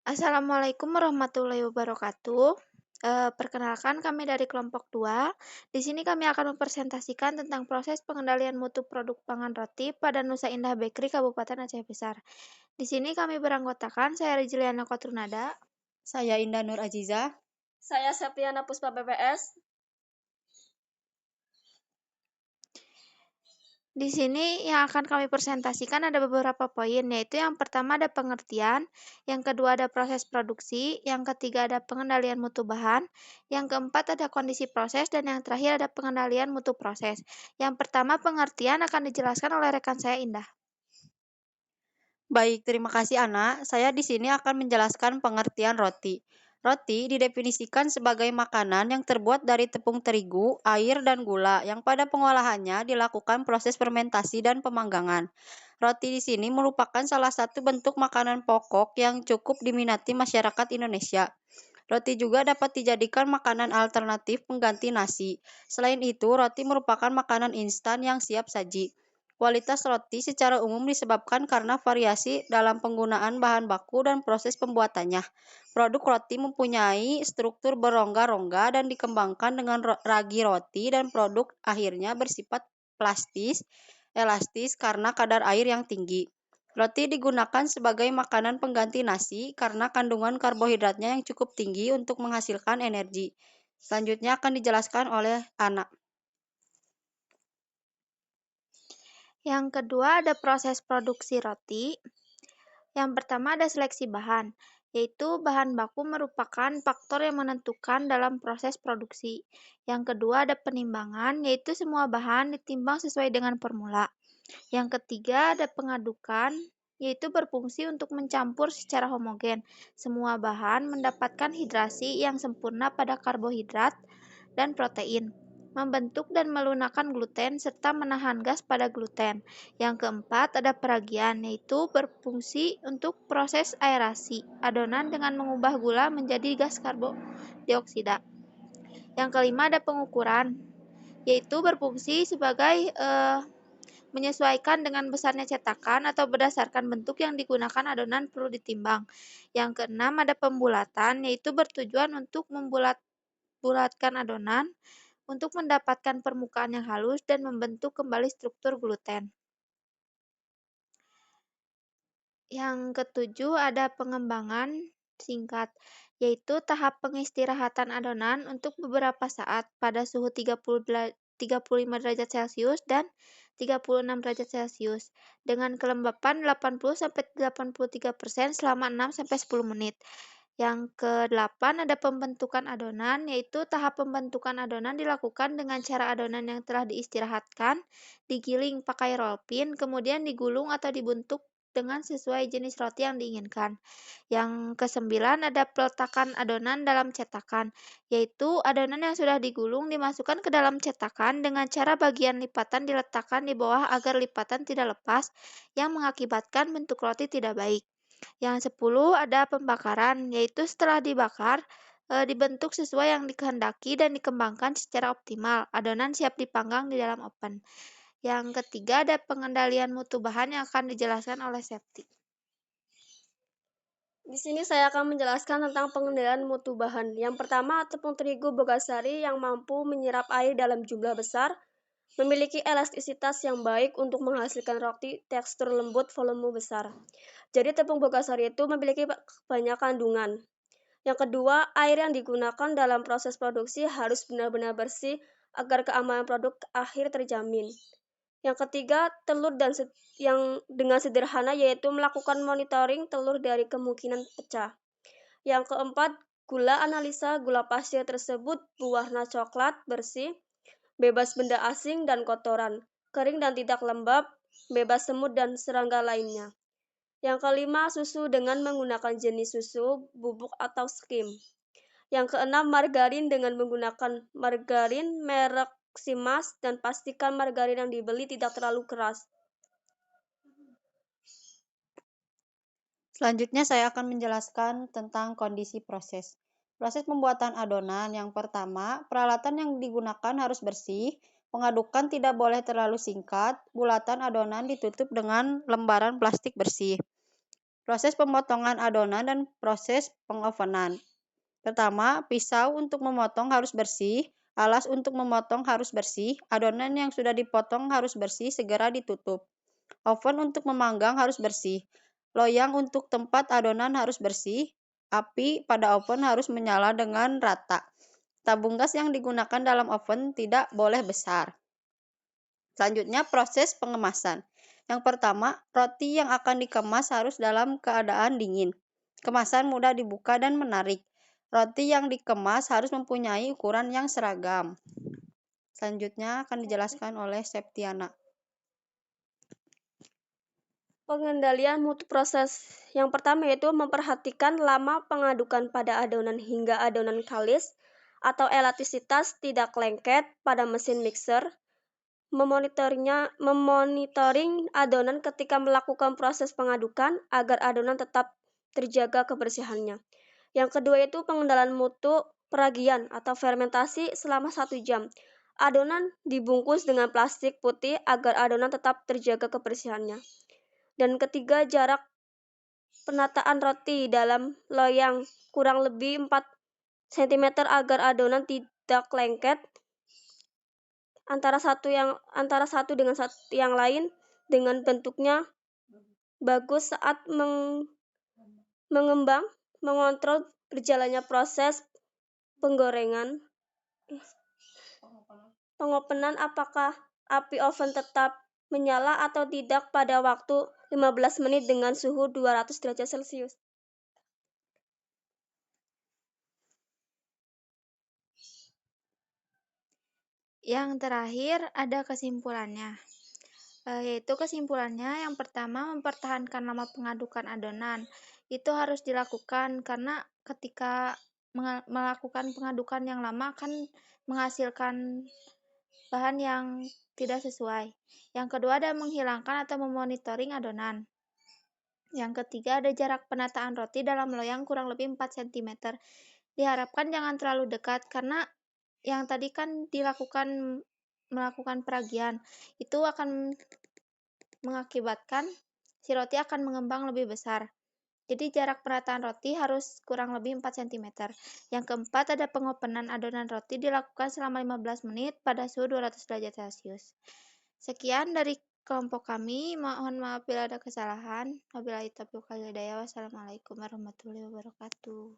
Assalamualaikum warahmatullahi wabarakatuh. Perkenalkan kami dari kelompok 2. Di sini kami akan mempresentasikan tentang proses pengendalian mutu produk pangan roti pada Nusa Indah Bakery Kabupaten Aceh Besar. Di sini kami beranggotakan saya Rizliana Kotrunada. Saya Indah Nur Aziza. Saya Septiana Puspa BPS. Di sini yang akan kami presentasikan ada beberapa poin, yaitu yang pertama ada pengertian, yang kedua ada proses produksi, yang ketiga ada pengendalian mutu bahan, yang keempat ada kondisi proses, dan yang terakhir ada pengendalian mutu proses. Yang pertama pengertian akan dijelaskan oleh rekan saya Indah. Baik, terima kasih Ana. Saya di sini akan menjelaskan pengertian roti. Roti didefinisikan sebagai makanan yang terbuat dari tepung terigu, air, dan gula yang pada pengolahannya dilakukan proses fermentasi dan pemanggangan. Roti di sini merupakan salah satu bentuk makanan pokok yang cukup diminati masyarakat Indonesia. Roti juga dapat dijadikan makanan alternatif pengganti nasi. Selain itu, roti merupakan makanan instan yang siap saji. Kualitas roti secara umum disebabkan karena variasi dalam penggunaan bahan baku dan proses pembuatannya. Produk roti mempunyai struktur berongga-rongga dan dikembangkan dengan ragi roti, dan produk akhirnya bersifat elastis karena kadar air yang tinggi. Roti digunakan sebagai makanan pengganti nasi karena kandungan karbohidratnya yang cukup tinggi untuk menghasilkan energi. Selanjutnya akan dijelaskan oleh Ana. Yang kedua ada proses produksi roti. Yang pertama ada seleksi bahan, yaitu bahan baku merupakan faktor yang menentukan dalam proses produksi. Yang kedua ada penimbangan, yaitu semua bahan ditimbang sesuai dengan formula. Yang ketiga ada pengadukan, yaitu berfungsi untuk mencampur secara homogen. Semua bahan mendapatkan hidrasi yang sempurna pada karbohidrat dan protein, membentuk dan melunakkan gluten, serta menahan gas pada gluten. Yang keempat ada peragian, yaitu berfungsi untuk proses aerasi adonan dengan mengubah gula menjadi gas karbodioksida. Yang kelima ada pengukuran, yaitu berfungsi sebagai menyesuaikan dengan besarnya cetakan atau berdasarkan bentuk yang digunakan adonan perlu ditimbang. Yang keenam ada pembulatan, yaitu bertujuan untuk membulatkan adonan untuk mendapatkan permukaan yang halus dan membentuk kembali struktur gluten. Yang ketujuh ada pengembangan singkat, yaitu tahap pengistirahatan adonan untuk beberapa saat pada suhu 35 derajat Celcius dan 36 derajat Celcius dengan kelembapan 80-83% selama 6-10 menit. Yang ke-8 ada pembentukan adonan, yaitu tahap pembentukan adonan dilakukan dengan cara adonan yang telah diistirahatkan, digiling pakai roll pin, kemudian digulung atau dibentuk dengan sesuai jenis roti yang diinginkan. Yang ke-9 ada peletakan adonan dalam cetakan, yaitu adonan yang sudah digulung dimasukkan ke dalam cetakan dengan cara bagian lipatan diletakkan di bawah agar lipatan tidak lepas yang mengakibatkan bentuk roti tidak baik. Yang 10 ada pembakaran, yaitu setelah dibakar, dibentuk sesuai yang dikehendaki dan dikembangkan secara optimal. Adonan siap dipanggang di dalam oven. Yang ketiga ada pengendalian mutu bahan yang akan dijelaskan oleh Septi. Di sini saya akan menjelaskan tentang pengendalian mutu bahan. Yang pertama, tepung terigu Bogasari yang mampu menyerap air dalam jumlah besar, memiliki elastisitas yang baik untuk menghasilkan roti tekstur lembut volume besar. Jadi tepung Bogasari itu memiliki banyak kandungan. Yang kedua, air yang digunakan dalam proses produksi harus benar-benar bersih agar keamanan produk akhir terjamin. Yang ketiga, telur yang dengan sederhana yaitu melakukan monitoring telur dari kemungkinan pecah. Yang keempat, gula analisa gula pasir tersebut berwarna coklat bersih, bebas benda asing dan kotoran, kering dan tidak lembab, bebas semut dan serangga lainnya. Yang kelima, susu dengan menggunakan jenis susu, bubuk atau skim. Yang keenam, margarin dengan menggunakan margarin merek Simas dan pastikan margarin yang dibeli tidak terlalu keras. Selanjutnya saya akan menjelaskan tentang kondisi proses. Proses pembuatan adonan yang pertama, peralatan yang digunakan harus bersih, pengadukan tidak boleh terlalu singkat, bulatan adonan ditutup dengan lembaran plastik bersih. Proses pemotongan adonan dan proses pengovenan. Pertama, pisau untuk memotong harus bersih, alas untuk memotong harus bersih, adonan yang sudah dipotong harus bersih, segera ditutup. Oven untuk memanggang harus bersih. Loyang untuk tempat adonan harus bersih. Api pada oven harus menyala dengan rata. Tabung gas yang digunakan dalam oven tidak boleh besar. Selanjutnya, proses pengemasan. Yang pertama, roti yang akan dikemas harus dalam keadaan dingin. Kemasan mudah dibuka dan menarik. Roti yang dikemas harus mempunyai ukuran yang seragam. Selanjutnya akan dijelaskan oleh Septiana. Pengendalian mutu proses. Yang pertama yaitu memperhatikan lama pengadukan pada adonan hingga adonan kalis atau elastisitas tidak lengket pada mesin mixer. Memonitoring adonan ketika melakukan proses pengadukan agar adonan tetap terjaga kebersihannya. Yang kedua itu pengendalian mutu peragian atau fermentasi selama 1 jam. Adonan dibungkus dengan plastik putih agar adonan tetap terjaga kebersihannya. Dan ketiga, jarak penataan roti dalam loyang kurang lebih 4 cm agar adonan tidak lengket antara satu dengan yang lain dengan bentuknya bagus saat mengembang, mengontrol berjalannya proses pengopenan apakah api oven tetap menyala atau tidak pada waktu 15 menit dengan suhu 200 derajat Celcius. Yang terakhir ada kesimpulannya. Yaitu kesimpulannya yang pertama mempertahankan lama pengadukan adonan. Itu harus dilakukan karena ketika melakukan pengadukan yang lama akan menghasilkan bahan yang tidak sesuai. Yang kedua ada menghilangkan atau memonitoring adonan. Yang ketiga ada jarak penataan roti dalam loyang kurang lebih 4 cm. Diharapkan jangan terlalu dekat karena yang tadi kan melakukan peragian. Itu akan mengakibatkan si roti akan mengembang lebih besar. Jadi jarak penataan roti harus kurang lebih 4 cm. Yang keempat ada pengopenan adonan roti dilakukan selama 15 menit pada suhu 200 derajat Celcius. Sekian dari kelompok kami. Mohon maaf bila ada kesalahan. Wabillahi taufiq wal hidayah. Wassalamualaikum warahmatullahi wabarakatuh.